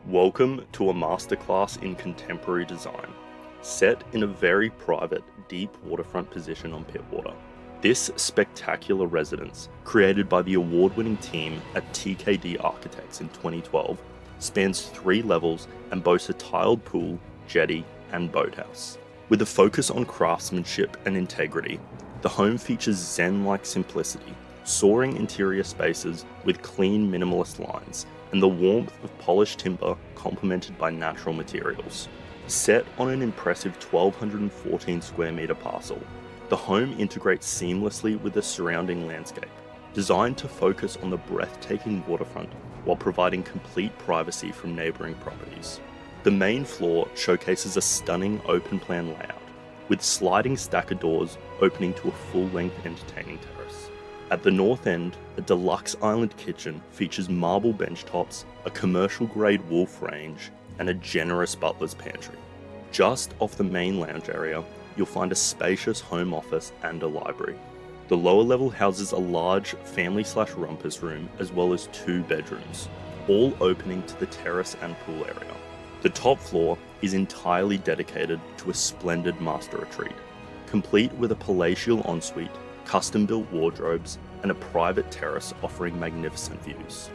Welcome to a masterclass in contemporary design, set in a very private, deep waterfront position on Pittwater. This spectacular residence, created by the award-winning team at TKD Architects in 2012, spans 3 levels and boasts a tiled pool, jetty, and boathouse. With a focus on craftsmanship and integrity, the home features zen-like simplicity, soaring interior spaces with clean minimalist lines, and the warmth of polished timber complemented by natural materials. Set on an impressive 1,214 square metre parcel, the home integrates seamlessly with the surrounding landscape, designed to focus on the breathtaking waterfront while providing complete privacy from neighbouring properties. The main floor showcases a stunning open-plan layout, with sliding stacker doors opening to a full-length entertaining terrace. At the north end, a deluxe island kitchen features marble benchtops, a commercial-grade wolf range, and a generous butler's pantry. Just off the main lounge area, you'll find a spacious home office and a library. The lower level houses a large family/rumpus room as well as 2 bedrooms, all opening to the terrace and pool area. The top floor is entirely dedicated to a splendid master retreat, complete with a palatial ensuite, custom-built wardrobes, and a private terrace offering magnificent views.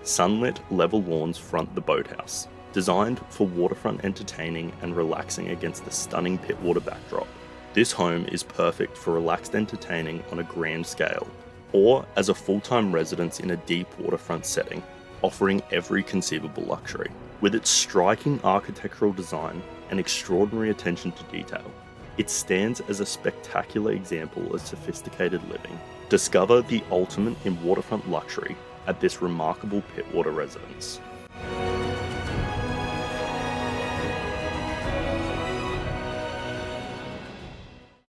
Sunlit level lawns front the boathouse, designed for waterfront entertaining and relaxing against the stunning Pittwater backdrop. This home is perfect for relaxed entertaining on a grand scale, or as a full-time residence in a deep waterfront setting, offering every conceivable luxury. With its striking architectural design and extraordinary attention to detail, it stands as a spectacular example of sophisticated living. Discover the ultimate in waterfront luxury at this remarkable Pittwater residence.